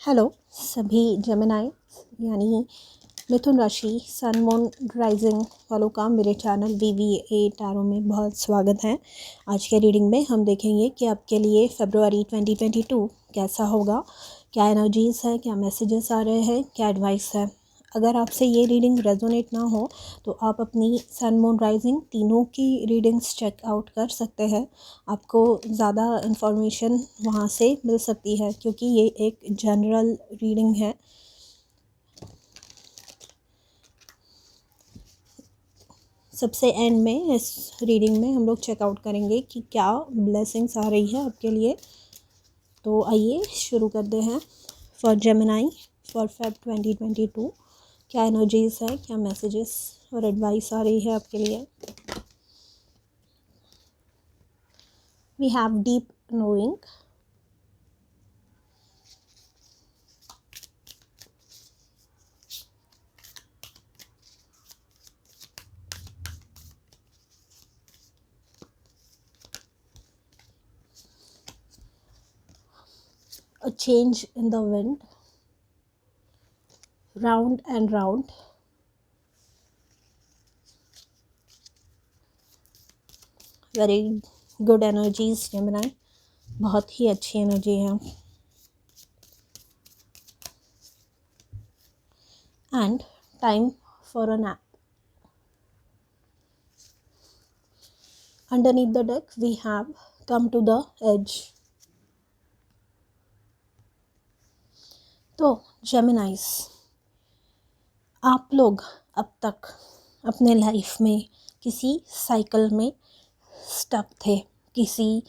Hello सभी Gemini यानी मिथुन राशि सन मून राइजिंग वालों का मेरे चैनल VVA टैरो में बहुत स्वागत है। आज के रीडिंग में हम देखेंगे कि आपके लिए फरवरी 2022 कैसा होगा, क्या एनर्जीज़ है, क्या मैसेजेस आ रहे हैं, क्या एडवाइस है। अगर आपसे ये रीडिंग रेजोनेट ना हो तो आप अपनी सन मून राइजिंग तीनों की रीडिंग्स चेक आउट कर सकते हैं। आपको ज़्यादा इन्फॉर्मेशन वहाँ से मिल सकती है क्योंकि ये एक जनरल रीडिंग है। सबसे एंड में इस रीडिंग में हम लोग चेकआउट करेंगे कि क्या ब्लेसिंग्स आ रही है आपके लिए। तो आइए शुरू करते हैं। फॉर जेमिनाई फॉर फेब 2022 क्या एनर्जीज़ है, क्या मैसेजेस और एडवाइस आ रही है आपके लिए। We have deep knowing, a change in the wind, round and round, very good energies Gemini, बहुत ही अच्छी एनर्जी है। And time for a nap. Underneath the deck we have come to the edge. तो जेमिनाइज, आप लोग अब तक अपने लाइफ में किसी साइकिल में स्टक थे, किसी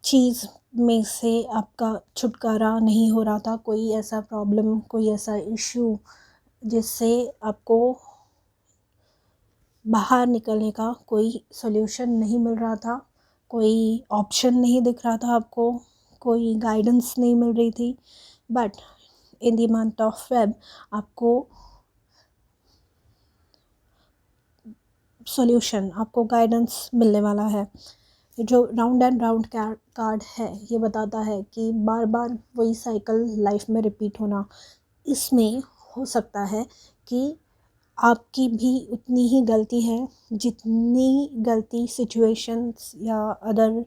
चीज़ में से आपका छुटकारा नहीं हो रहा था, कोई ऐसा प्रॉब्लम, कोई ऐसा इश्यू जिससे आपको बाहर निकलने का कोई सॉल्यूशन नहीं मिल रहा था, कोई ऑप्शन नहीं दिख रहा था आपको, कोई गाइडेंस नहीं मिल रही थी। But in the month of Feb आपको सॉल्यूशन, आपको गाइडेंस मिलने वाला है। जो राउंड एंड राउंड कार्ड है ये बताता है कि बार बार वही साइकिल लाइफ में रिपीट होना, इसमें हो सकता है कि आपकी भी उतनी ही गलती है जितनी गलती सिचुएशंस या अदर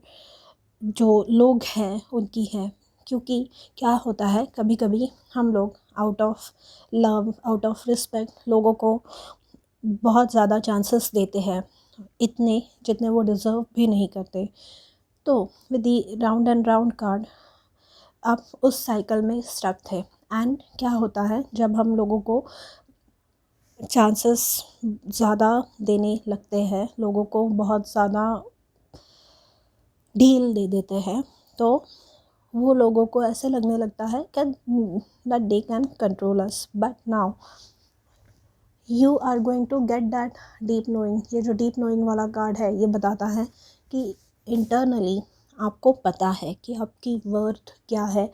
जो लोग हैं उनकी है। क्योंकि क्या होता है, कभी कभी हम लोग out of love, out of respect लोगों को बहुत ज़्यादा चांसेस देते हैं, इतने जितने वो डिज़र्व भी नहीं करते। तो with the round and round card आप उस साइकिल में स्टक थे। एंड क्या होता है, जब हम लोगों को चांसेस ज़्यादा देने लगते हैं, लोगों को बहुत ज़्यादा डील दे देते हैं, तो वो लोगों को ऐसे लगने लगता है कि that they can control us. But now you are going to get that deep knowing. ये जो डीप नोइंग वाला कार्ड है ये बताता है कि इंटरनली आपको पता है कि आपकी वर्थ क्या है,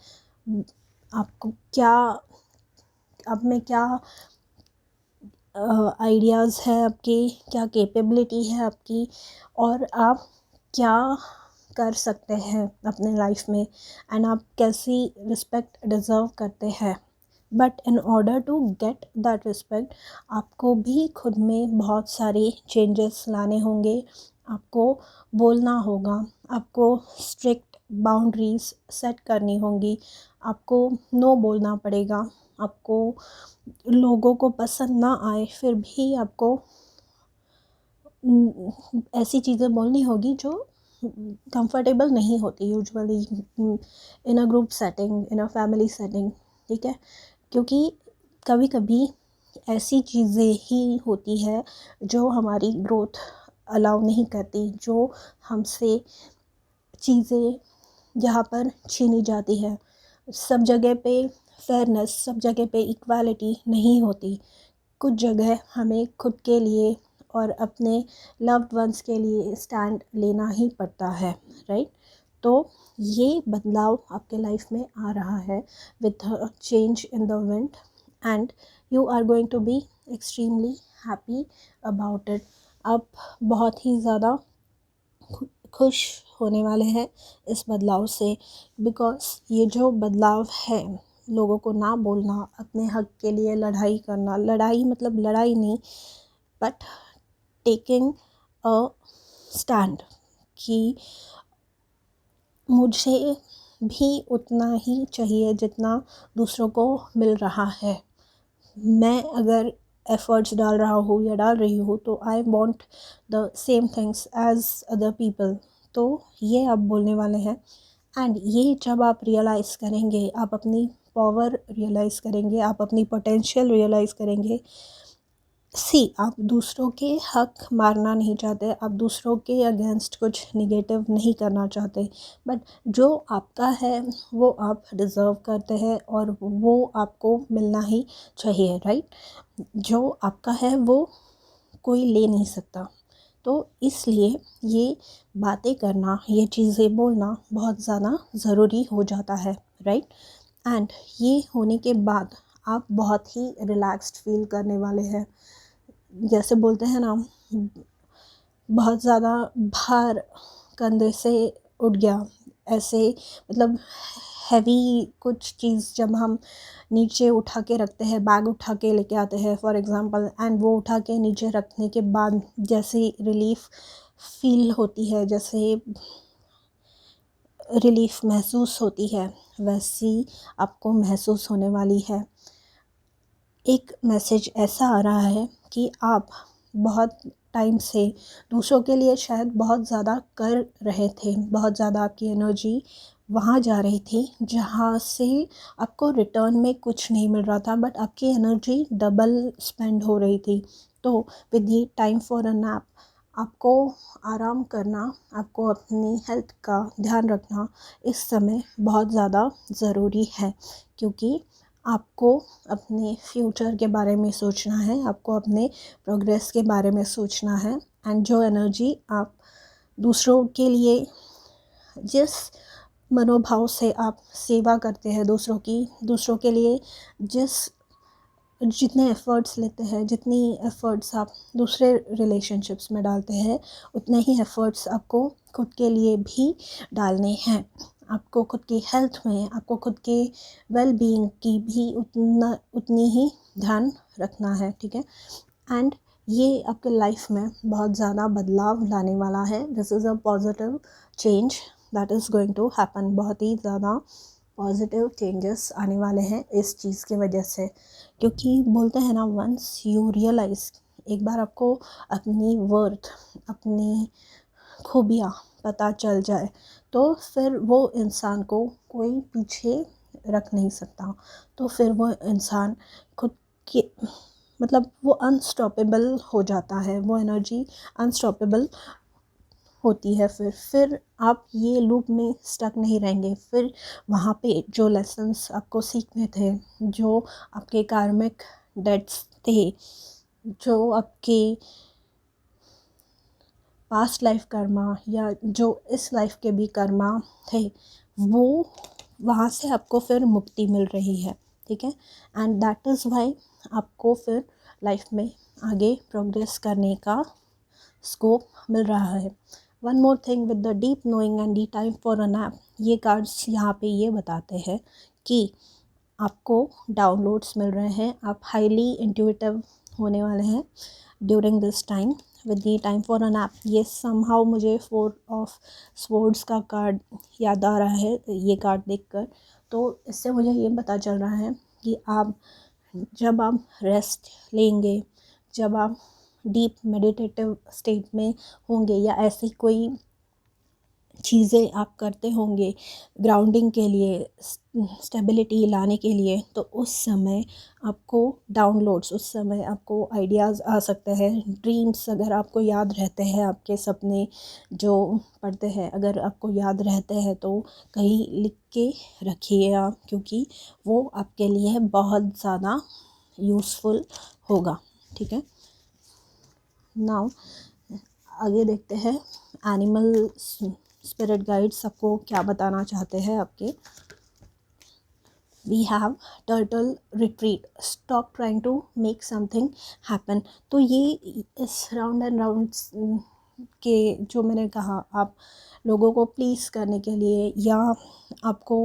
आपको क्या, आप में क्या आइडियाज़ है आपकी, क्या कैपेबिलिटी है आपकी, और आप क्या कर सकते हैं अपने लाइफ में, एंड आप कैसी रिस्पेक्ट डिज़र्व करते हैं। But in order to get that respect आपको भी खुद में बहुत सारे चेंजेस लाने होंगे। आपको बोलना होगा, आपको स्ट्रिक्ट बाउंड्रीज सेट करनी होंगी, आपको नो बोलना पड़ेगा, आपको लोगों को पसंद ना आए फिर भी आपको ऐसी चीज़ें बोलनी होगी जो कंफर्टेबल नहीं होती usually in a group setting, in a family setting. ठीक है, क्योंकि कभी कभी ऐसी चीज़ें ही होती है जो हमारी ग्रोथ अलाउ नहीं करती, जो हमसे चीज़ें यहाँ पर छीनी जाती है। सब जगह पे फेयरनेस, सब जगह पे इक्वालिटी नहीं होती। कुछ जगह हमें खुद के लिए और अपने लव्ड वंस के लिए स्टैंड लेना ही पड़ता है, राइट। तो ये बदलाव आपके लाइफ में आ रहा है with change in the wind, and you are going to be extremely happy about it. आप बहुत ही ज़्यादा खुश होने वाले हैं इस बदलाव से, बिकॉज ये जो बदलाव है लोगों को ना बोलना, अपने हक के लिए लड़ाई करना, लड़ाई मतलब लड़ाई नहीं, बट टेकिंग अ स्टैंड कि मुझे भी उतना ही चाहिए जितना दूसरों को मिल रहा है। मैं अगर एफ़र्ट्स डाल रहा हूँ या डाल रही हूँ तो I want the same things as other people. तो ये आप बोलने वाले हैं। एंड ये जब आप रियलाइज़ करेंगे, आप अपनी पावर रियलाइज़ करेंगे, आप अपनी पोटेंशियल रियलाइज़ करेंगे। आप दूसरों के हक मारना नहीं चाहते, आप दूसरों के अगेंस्ट कुछ निगेटिव नहीं करना चाहते, बट जो आपका है वो आप डिज़र्व करते हैं और वो आपको मिलना ही चाहिए, राइट? जो आपका है वो कोई ले नहीं सकता। तो इसलिए ये बातें करना, ये चीज़ें बोलना बहुत ज़्यादा ज़रूरी हो जाता है, राइट? एंड ये होने के बाद आप बहुत ही रिलैक्स्ड फील करने वाले हैं। जैसे बोलते हैं ना, बहुत ज़्यादा भार कंधे से उठ गया, ऐसे मतलब हैवी कुछ चीज़ जब हम नीचे उठा के रखते हैं, बैग उठा के लेके आते हैं फॉर एग्ज़ाम्पल, एंड वो उठा के नीचे रखने के बाद जैसे रिलीफ़ फील होती है, जैसे रिलीफ़ महसूस होती है, वैसी आपको महसूस होने वाली है। एक मैसेज ऐसा आ रहा है कि आप बहुत टाइम से दूसरों के लिए शायद बहुत ज़्यादा कर रहे थे, बहुत ज़्यादा आपकी एनर्जी वहाँ जा रही थी जहाँ से आपको रिटर्न में कुछ नहीं मिल रहा था, बट आपकी एनर्जी डबल स्पेंड हो रही थी। तो with the time for a nap, आपको आराम करना, आपको अपनी हेल्थ का ध्यान रखना इस समय बहुत ज़्यादा ज़रूरी है, क्योंकि आपको अपने फ्यूचर के बारे में सोचना है, आपको अपने प्रोग्रेस के बारे में सोचना है। एंड जो एनर्जी आप दूसरों के लिए, जिस मनोभाव से आप सेवा करते हैं दूसरों की, दूसरों के लिए जितने एफ़र्ट्स लेते हैं, जितनी एफ़र्ट्स आप दूसरे रिलेशनशिप्स में डालते हैं, उतने ही एफ़र्ट्स आपको खुद के लिए भी डालने हैं। आपको खुद की हेल्थ में, आपको खुद के वेल बीइंग की भी उतनी ही ध्यान रखना है, ठीक है? एंड ये आपके लाइफ में बहुत ज़्यादा बदलाव लाने वाला है। This is a positive change that is going to happen. बहुत ही ज़्यादा पॉजिटिव चेंजेस आने वाले हैं इस चीज़ की वजह से, क्योंकि बोलते हैं ना, वंस यू रियलाइज़, एक बार आपको अपनी वर्थ, अपनी खूबियाँ पता चल जाए, तो फिर वो इंसान को कोई पीछे रख नहीं सकता। तो फिर वो इंसान खुद के मतलब वो अनस्टॉपेबल हो जाता है, वो एनर्जी अनस्टॉपेबल होती है। फिर आप ये लूप में स्टक नहीं रहेंगे। फिर वहाँ पे जो लेसन्स आपको सीखने थे, जो आपके कार्मिक डेट्स थे, जो आपके पास्ट लाइफ कर्मा या जो इस लाइफ के भी कर्मा थे, वो वहाँ से आपको फिर मुक्ति मिल रही है, ठीक है? एंड दैट इज़ वाई आपको फिर लाइफ में आगे प्रोग्रेस करने का स्कोप मिल रहा है। One more thing with the deep knowing and the time for a nap, ये कार्ड्स यहाँ पे ये बताते हैं कि आपको डाउनलोड्स मिल रहे हैं, आप हाईली इंट्यूटिव होने वाले हैं during this time with the time for a nap. ये समहाउ मुझे 4 ऑफ स्वॉर्ड्स का कार्ड याद आ रहा है ये कार्ड देखकर। तो इससे मुझे ये पता चल रहा है कि आप जब आप रेस्ट लेंगे, जब आप डीप मेडिटेटिव स्टेट में होंगे या ऐसी कोई चीज़ें आप करते होंगे ग्राउंडिंग के लिए, स्टेबिलिटी लाने के लिए, तो उस समय आपको डाउनलोड्स, उस समय आपको आइडियाज़ आ सकते हैं। ड्रीम्स अगर आपको याद रहते हैं, आपके सपने जो पढ़ते हैं अगर आपको याद रहते हैं, तो कहीं लिख के रखिए आप, क्योंकि वो आपके लिए बहुत ज़्यादा यूज़फुल होगा, ठीक है? नाउ आगे देखते हैं एनिमल स्पिरिट गाइड्स आपको क्या बताना चाहते हैं आपके। We have turtle retreat, stop trying to make something happen. तो ये इस राउंड एंड राउंड कि जो मैंने कहा, आप लोगों को प्लीज़ करने के लिए, या आपको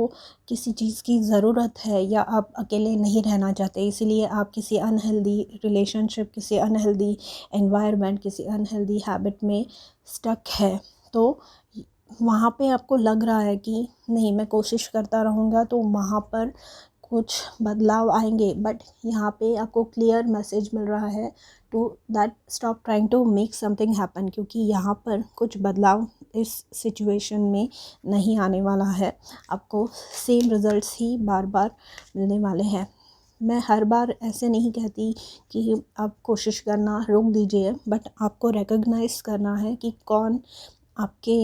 किसी चीज़ की ज़रूरत है, या आप अकेले नहीं रहना चाहते, इसीलिए आप किसी अनहेल्दी रिलेशनशिप, किसी अनहेल्दी एनवायरनमेंट, किसी अनहेल्दी हैबिट में स्टक है, तो वहाँ पे आपको लग रहा है कि नहीं, मैं कोशिश करता रहूँगा तो वहाँ पर कुछ बदलाव आएंगे, बट यहाँ पे आपको क्लियर मैसेज मिल रहा है to that stop trying to make something happen, क्योंकि यहाँ पर कुछ बदलाव इस सिचुएशन में नहीं आने वाला है। आपको सेम रिजल्ट्स ही बार बार मिलने वाले हैं। मैं हर बार ऐसे नहीं कहती कि आप कोशिश करना रोक दीजिए, बट आपको रिकॉग्नाइज़ करना है कि कौन आपके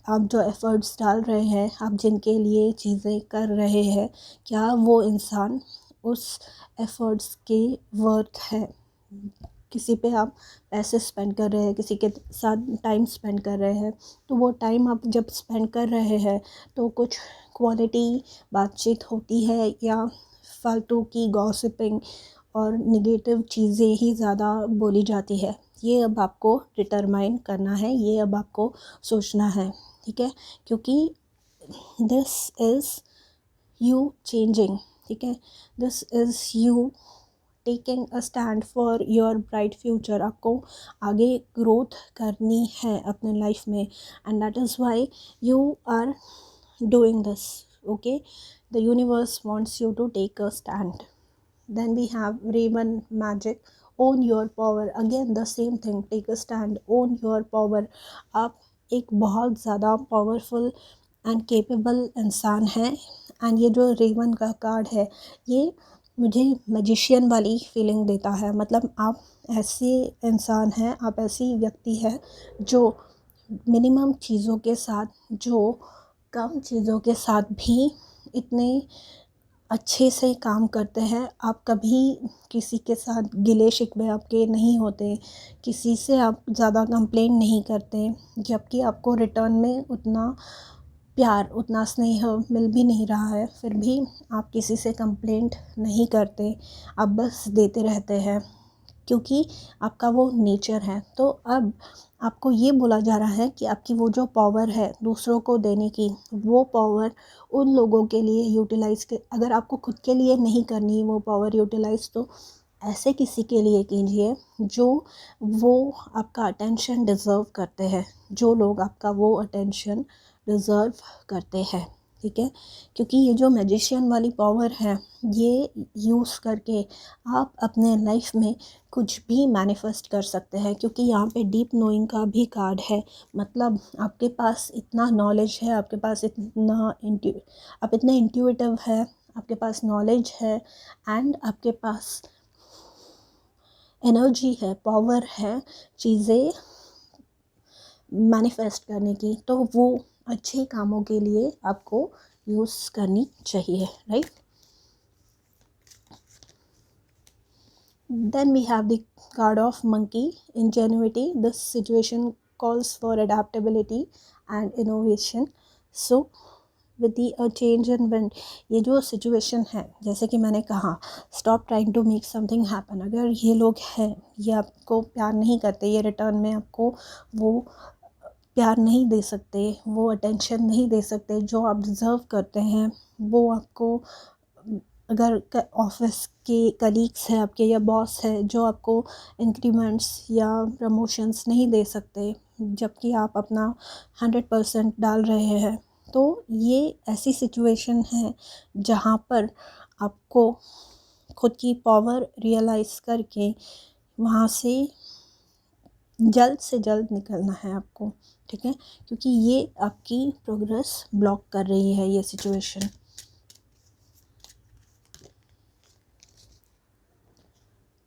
आप जो एफ़र्ट्स डाल रहे हैं, आप जिनके लिए चीज़ें कर रहे हैं, क्या वो इंसान उस एफ़र्ट्स के वर्थ है। किसी पे आप पैसे स्पेंड कर रहे हैं, किसी के साथ टाइम स्पेंड कर रहे हैं, तो वो टाइम आप जब स्पेंड कर रहे हैं तो कुछ क्वालिटी बातचीत होती है, या फालतू की गॉसिपिंग और नेगेटिव चीज़ें ही ज़्यादा बोली जाती है। ये अब आपको डिटरमाइन करना है, ये अब आपको सोचना है, ठीक है, क्योंकि दिस इज़ यू चेंजिंग, ठीक है, this is you taking a stand for your bright future. आपको आगे ग्रोथ करनी है अपने लाइफ में, and that is why you are doing this, okay. The universe wants you to take a stand. Then we have Raven Magic, own your power, again the same thing, take a stand, own your power। आप एक बहुत ज़्यादा powerful and capable इंसान हैं, and ये जो Raven का card है, ये मुझे मैजिशियन वाली फीलिंग देता है। मतलब आप ऐसे इंसान हैं, आप ऐसी व्यक्ति है जो मिनिमम चीज़ों के साथ, जो कम चीज़ों के साथ भी इतने अच्छे से काम करते हैं। आप कभी किसी के साथ गिले शिकवे आपके नहीं होते, किसी से आप ज़्यादा कंप्लेंट नहीं करते, जबकि आपको रिटर्न में उतना प्यार, उतना स्नेह मिल भी नहीं रहा है, फिर भी आप किसी से कंप्लेंट नहीं करते, आप बस देते रहते हैं, क्योंकि आपका वो नेचर है। तो अब आपको ये बोला जा रहा है कि आपकी वो जो पावर है दूसरों को देने की, वो पावर उन लोगों के लिए यूटिलाइज़ के, अगर आपको खुद के लिए नहीं करनी वो पावर यूटिलाइज़, तो ऐसे किसी के लिए कीजिए जो वो आपका अटेंशन डिज़र्व करते हैं, जो लोग आपका वो अटेंशन डिज़र्व करते हैं, ठीक है। क्योंकि ये जो मैजिशियन वाली पावर है, ये यूज़ करके आप अपने लाइफ में कुछ भी मैनिफेस्ट कर सकते हैं, क्योंकि यहाँ पे डीप नोइंग का भी कार्ड है। मतलब आपके पास इतना नॉलेज है, आपके पास इतना आप इतने इंट्यूटिव है, आपके पास नॉलेज है, एंड आपके पास एनर्जी है, पावर है चीज़ें मैनिफेस्ट करने की, तो वो अच्छे कामों के लिए आपको यूज़ करनी चाहिए, right. Then we have the card of monkey, ingenuity. This situation calls for adaptability and innovation. So with the change in wind, ये जो सिचुएशन है, जैसे कि मैंने कहा, stop trying to make something happen. अगर ये लोग हैं, ये आपको प्यार नहीं करते, ये रिटर्न में आपको वो प्यार नहीं दे सकते, वो अटेंशन नहीं दे सकते जो आप डिज़र्व करते हैं, वो आपको, अगर ऑफिस के कलीग्स हैं आपके, या बॉस है जो आपको इंक्रीमेंट्स या प्रमोशंस नहीं दे सकते, जबकि आप अपना 100% डाल रहे हैं, तो ये ऐसी सिचुएशन है जहाँ पर आपको खुद की पावर रियलाइज़ करके वहाँ से जल्द निकलना है आपको, ठीक है, क्योंकि ये आपकी प्रोग्रेस ब्लॉक कर रही है ये situation.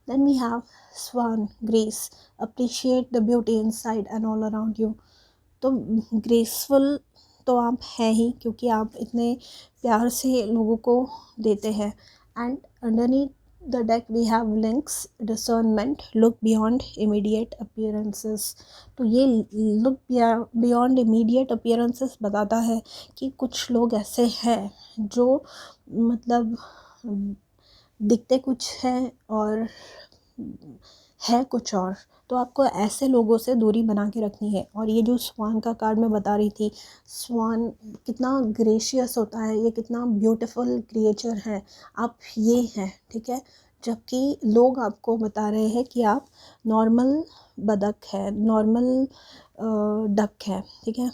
Then we have Swan, grace, appreciate the beauty inside and all around you। तो ग्रेसफुल तो आप हैं ही, क्योंकि आप इतने प्यार से लोगों को देते हैं। And underneath the deck we have lynx, discernment, look beyond immediate appearances. तो ये लुक बियॉन्ड इमीडिएट अपीयरेंसेस बताता है कि कुछ लोग ऐसे हैं जो मतलब दिखते कुछ हैं और है कुछ और। तो आपको ऐसे लोगों से दूरी बना के रखनी है। और ये जो स्वान का कार्ड मैं बता रही थी, स्वान कितना ग्रेशियस होता है, ये कितना ब्यूटीफुल क्रिएचर है, आप ये हैं, ठीक है। जबकि लोग आपको बता रहे हैं कि आप नॉर्मल बतख है, नॉर्मल डक है, ठीक है।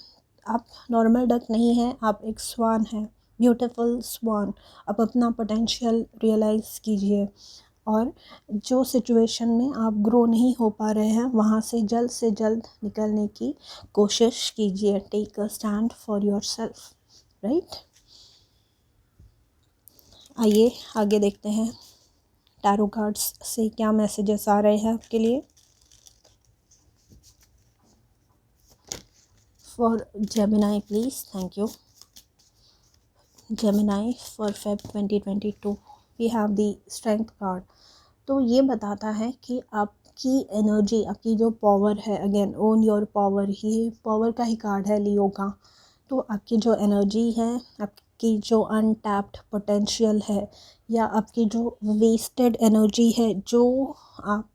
आप नॉर्मल डक नहीं है, आप एक स्वान है, ब्यूटीफुल स्वान। आप अपना पोटेंशियल रियलाइज़ कीजिए और जो सिचुएशन में आप ग्रो नहीं हो पा रहे हैं वहाँ से जल्द निकलने की कोशिश कीजिए। Take a stand for your self, right. आइए आगे देखते हैं टैरो कार्ड्स से क्या मैसेजेस आ रहे हैं आपके लिए for Gemini please. Thank you Gemini for Feb 2022। We have the strength card. तो ये बताता है कि आपकी एनर्जी, आपकी जो पावर है, अगेन ओन योर पावर, ये पावर का ही कार्ड है लियो का। तो आपकी जो एनर्जी है, आपकी जो अनटैप्ड पोटेंशियल है, या आपकी जो वेस्टेड एनर्जी है, जो आप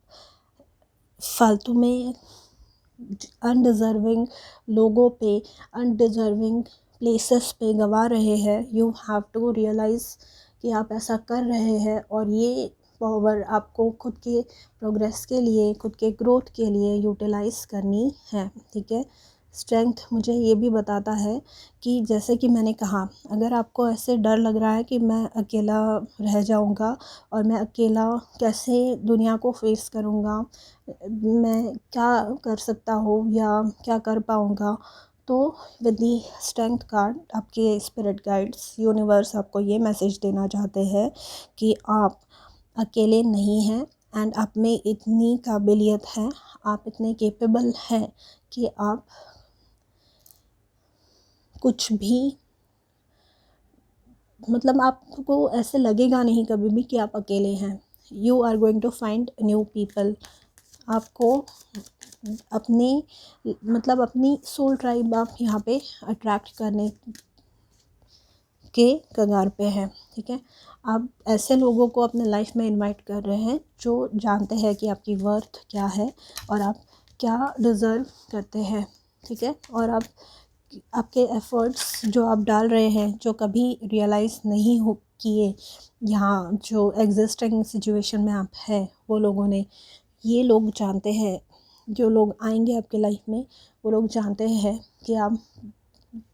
फालतू में अनडिज़र्विंग लोगों पे, अनडिज़र्विंग प्लेसेस पे गवा रहे हैं, यू हैव टू रियलाइज़ कि आप ऐसा कर रहे हैं। और ये पावर आपको खुद के प्रोग्रेस के लिए, खुद के ग्रोथ के लिए यूटिलाइज़ करनी है, ठीक है। स्ट्रेंथ मुझे ये भी बताता है कि जैसे कि मैंने कहा, अगर आपको ऐसे डर लग रहा है कि मैं अकेला रह जाऊंगा और मैं अकेला कैसे दुनिया को फेस करूंगा, मैं क्या कर सकता हूँ या क्या कर पाऊँगा, तो विद दी स्ट्रेंथ कार्ड आपके स्पिरिट गाइड्स, यूनिवर्स आपको ये मैसेज देना चाहते हैं कि आप अकेले नहीं हैं एंड आप में इतनी काबिलियत है, आप इतने केपेबल हैं कि आप कुछ भी, मतलब आपको ऐसे लगेगा नहीं कभी भी कि आप अकेले हैं। You are going to find new people. आपको अपने, मतलब अपनी सोल ट्राइब आप यहाँ पे अट्रैक्ट करने के कगार पे हैं, ठीक है। आप ऐसे लोगों को अपने लाइफ में इनवाइट कर रहे हैं जो जानते हैं कि आपकी वर्थ क्या है और आप क्या डिज़र्व करते हैं, ठीक है। और आप, आपके एफ़र्ट्स जो आप डाल रहे हैं, जो कभी रियलाइज़ नहीं हो किए, यहाँ जो एग्जिस्टिंग सिचुएशन में आप हैं, वो लोगों ने, ये लोग जानते हैं, जो लोग आएंगे आपके लाइफ में, वो लोग जानते हैं कि आप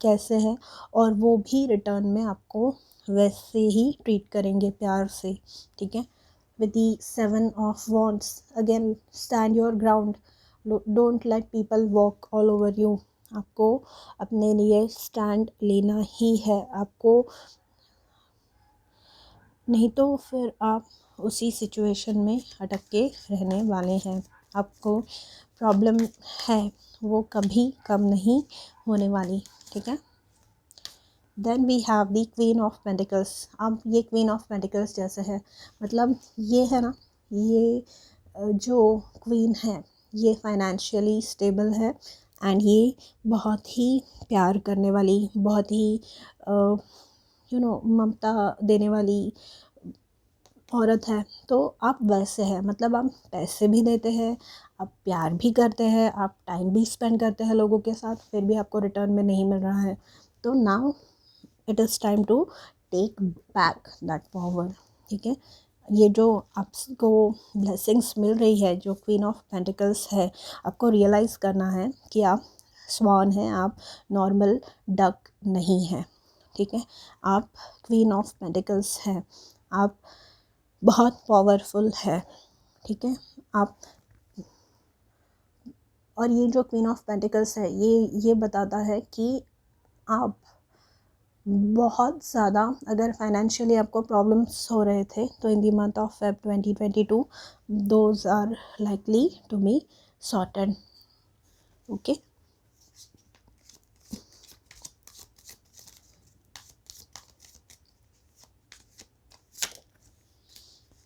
कैसे हैं, और वो भी रिटर्न में आपको वैसे ही ट्रीट करेंगे, प्यार से, ठीक है। With the 7 of wands, again stand your ground, don't let people walk all over you. आपको अपने लिए स्टैंड लेना ही है आपको, नहीं तो फिर आप उसी सिचुएशन में अटक के रहने वाले हैं। आपको प्रॉब्लम है वो कभी कम नहीं होने वाली, ठीक है। Then we have the queen of pentacles. अब ये क्वीन ऑफ पेंटिकल्स जैसे है, मतलब ये है ना, ये जो क्वीन है ये फाइनेंशियली स्टेबल है एंड ये बहुत ही प्यार करने वाली, बहुत ही ममता देने वाली औरत है। तो आप वैसे हैं, मतलब आप पैसे भी देते हैं, आप प्यार भी करते हैं, आप टाइम भी स्पेंड करते हैं लोगों के साथ, फिर भी आपको रिटर्न में नहीं मिल रहा है। तो now it is time to take back that power, ठीक है। ये जो आपको ब्लेसिंग्स मिल रही है, जो क्वीन ऑफ पेंटिकल्स है, आपको रियलाइज़ करना है कि आप स्वान हैं, आप नॉर्मल डक नहीं हैं, ठीक है। आप क्वीन ऑफ पेंटिकल्स हैं, आप बहुत पावरफुल है, ठीक है। आप, और ये जो क्वीन ऑफ पेंटिकल्स है, ये बताता है कि आप बहुत ज़्यादा, अगर फाइनेंशियली आपको प्रॉब्लम्स हो रहे थे, तो in the month of Feb 2022 those are likely to be sorted, okay.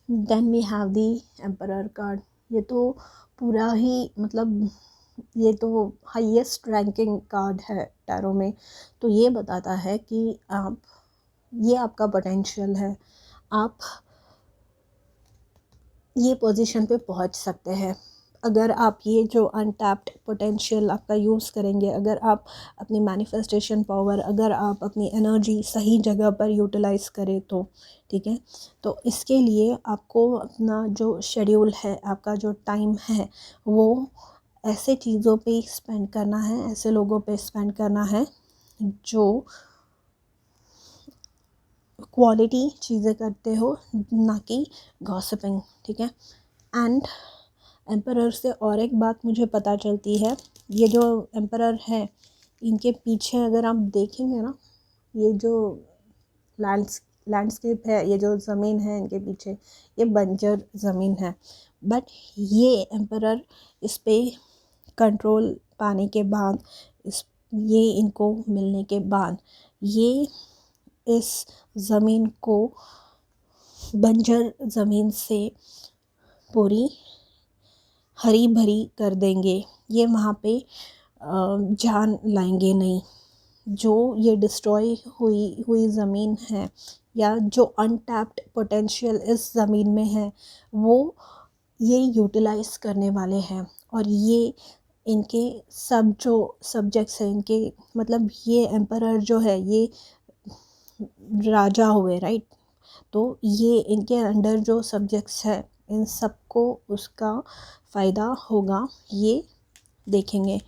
Then we have the emperor card. ये तो पूरा ही, मतलब ये तो हाईएस्ट रैंकिंग कार्ड है टैरो में। तो ये बताता है कि आप, ये आपका पोटेंशियल है, आप ये पोजीशन पे पहुंच सकते हैं। अगर आप ये जो अनटैप्ड पोटेंशियल आपका यूज़ करेंगे, अगर आप अपनी मैनिफेस्टेशन पावर, अगर आप अपनी एनर्जी सही जगह पर यूटिलाइज़ करें तो ठीक है। तो इसके लिए आपको अपना जो शेड्यूल है, आपका जो टाइम है, वो ऐसे चीज़ों पे स्पेंड करना है, ऐसे लोगों पे स्पेंड करना है जो क्वालिटी चीज़ें करते हो, ना कि गॉसिपिंग, ठीक है। एंड एम्परर से और एक बात मुझे पता चलती है, ये जो एम्परर है इनके पीछे अगर आप देखेंगे ना, ये जो लैंडस्केप है, ये जो ज़मीन है इनके पीछे, ये बंजर ज़मीन है। बट ये एम्परर इस पे कंट्रोल पाने के बाद, इस ये इनको मिलने के बाद, ये इस ज़मीन को बंजर ज़मीन से पूरी हरी भरी कर देंगे। ये वहाँ पे जान लाएंगे नहीं। जो ये डिस्ट्रॉय हुई हुई ज़मीन है, या जो अनटैप्ड पोटेंशियल इस ज़मीन में है, वो ये यूटिलाइज़ करने वाले हैं। और ये इनके सब जो सब्जेक्ट्स हैं, इनके मतलब ये एम्परर जो है, ये राजा हुए, राइट। तो ये इनके अंडर जो सब्जेक्ट्स है, इन सबको उसका फ़ायदा होगा, ये देखेंगे।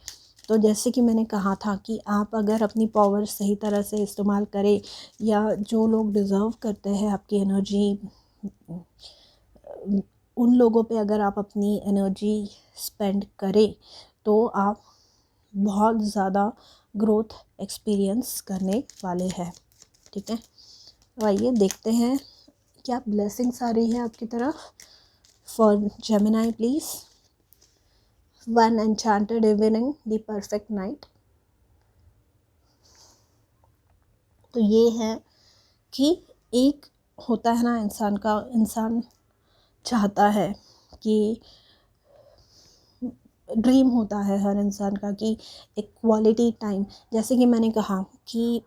तो जैसे कि मैंने कहा था कि आप अगर अपनी पावर सही तरह से इस्तेमाल करें, या जो लोग डिज़र्व करते हैं आपकी एनर्जी, उन लोगों पे अगर आप अपनी एनर्जी स्पेंड करें, तो आप बहुत ज़्यादा ग्रोथ एक्सपीरियंस करने वाले हैं, ठीक है। तो आइए देखते हैं क्या ब्लेसिंग्स आ रही है आपकी तरफ। For Gemini please, one enchanted evening, the perfect night. तो ये है कि एक होता है ना, इंसान चाहता है कि ड्रीम होता है हर इंसान का कि एक क्वालिटी टाइम, जैसे कि मैंने कहा कि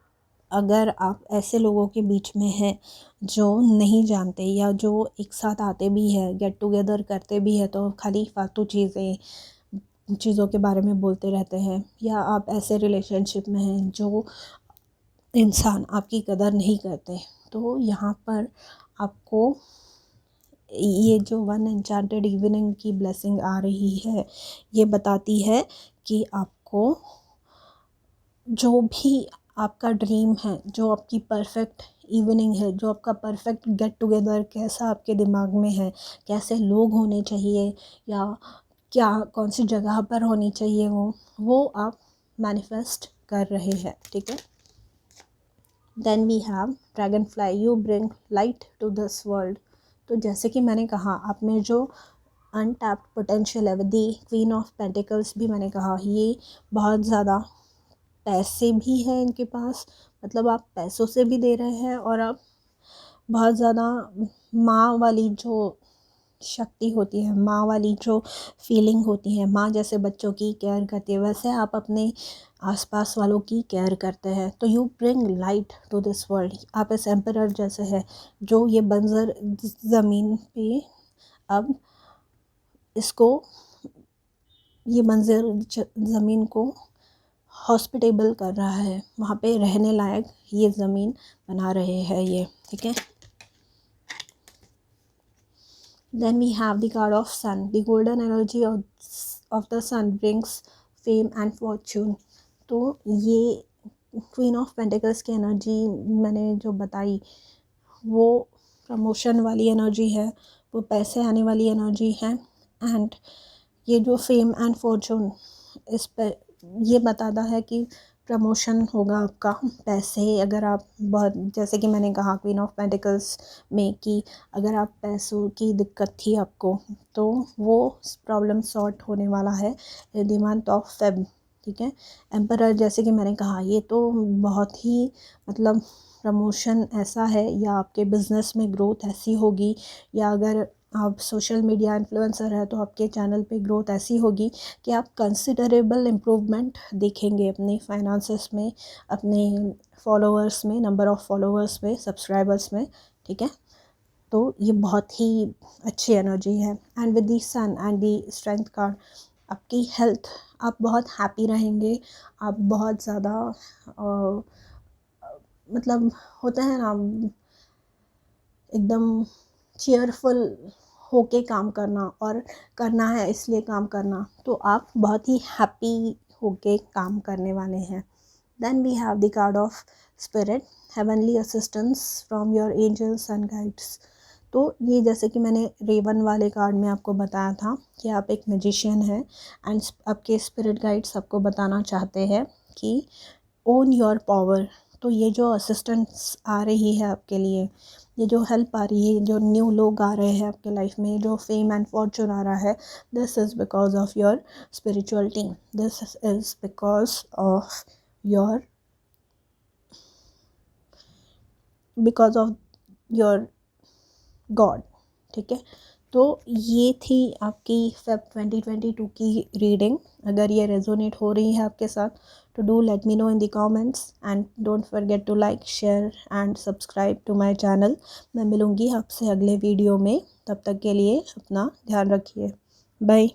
अगर आप ऐसे लोगों के बीच में हैं जो नहीं जानते, या जो एक साथ आते भी हैं, गेट टुगेदर करते भी हैं, तो खाली फालतू चीज़ों के बारे में बोलते रहते हैं, या आप ऐसे रिलेशनशिप में हैं जो इंसान आपकी कदर नहीं करते, तो यहाँ पर आपको ये जो वन एन्चांटेड इवनिंग की ब्लेसिंग आ रही है, ये बताती है कि आपको जो भी आपका ड्रीम है, जो आपकी परफेक्ट इवनिंग है, जो आपका परफेक्ट गेट टुगेदर कैसा आपके दिमाग में है, कैसे लोग होने चाहिए, या क्या कौन सी जगह पर होनी चाहिए, वो आप मैनिफेस्ट कर रहे हैं, ठीक है। Then we have dragonfly, you bring light to this world. तो जैसे कि मैंने कहा, आप में जो अनटैप्ड पोटेंशियल है, दी क्वीन ऑफ पेंटिकल्स भी मैंने कहा, ये बहुत ज़्यादा पैसे भी हैं इनके पास, मतलब आप पैसों से भी दे रहे हैं, और आप बहुत ज़्यादा माँ वाली जो शक्ति होती है, माँ वाली जो फीलिंग होती है, माँ जैसे बच्चों की केयर करती है, वैसे आप अपने आसपास वालों की केयर करते हैं। तो you bring light to this world, आप इस एम्परर जैसे है जो ये बंजर ज़मीन पे अब इसको, ये बंजर ज़मीन को हॉस्पिटेबल कर रहा है, वहाँ पे रहने लायक ये ज़मीन बना रहे हैं ये, ठीक है। Then we have the card of sun. The golden energy of the sun brings fame and fortune. तो ये क्वीन ऑफ पेंटिकल्स की एनर्जी मैंने जो बताई, वो प्रमोशन वाली एनर्जी है, वो पैसे आने वाली एनर्जी है। एंड ये जो फेम एंड फॉर्चून, इस पर ये बताता है कि प्रमोशन होगा आपका, पैसे, अगर आप बहुत, जैसे कि मैंने कहा क्वीन ऑफ पेंटिकल्स में, कि अगर आप पैसों की दिक्कत थी आपको, तो वो प्रॉब्लम सॉर्ट होने वाला है इन द मंथ ऑफ फेब, ठीक है। एम्परर जैसे कि मैंने कहा, ये तो बहुत ही मतलब प्रमोशन ऐसा है, या आपके बिज़नेस में ग्रोथ ऐसी होगी, या अगर आप सोशल मीडिया इन्फ्लुएंसर है तो आपके चैनल पे ग्रोथ ऐसी होगी कि आप कंसिडरेबल इम्प्रूवमेंट देखेंगे अपने फाइनेंसेस में, अपने फॉलोअर्स में, नंबर ऑफ़ फॉलोअर्स में, सब्सक्राइबर्स में, ठीक है। तो ये बहुत ही अच्छी एनर्जी है। And with the sun and the strength card, आपकी हेल्थ, आप बहुत हैप्पी रहेंगे, आप बहुत ज़्यादा मतलब होता है ना एकदम चीयरफुल होके काम करना, और करना है इसलिए काम करना, तो आप बहुत ही हैप्पी होके काम करने वाले हैं। Then we have the card of spirit, heavenly assistance from your angels and guides. तो ये जैसे कि मैंने रेवन वाले कार्ड में आपको बताया था कि आप एक मैजिशियन हैं एंड आपके स्पिरिट गाइड्स आपको बताना चाहते हैं कि ओन योर पावर। तो ये जो असिस्टेंस आ रही है आपके लिए, ये जो हेल्प आ रही है, जो न्यू लोग आ रहे हैं आपके लाइफ में, जो फेम एंड फॉर्चून आ रहा है, this is because of your spirituality, this is because of your God. ठीक है, तो ये थी आपकी फेब 2022 की रीडिंग। अगर ये रेजोनेट हो रही है आपके साथ तो do let me know in the comments and don't forget to like, share and subscribe to my channel. मैं मिलूँगी आपसे अगले वीडियो में, तब तक के लिए अपना ध्यान रखिए। बाय।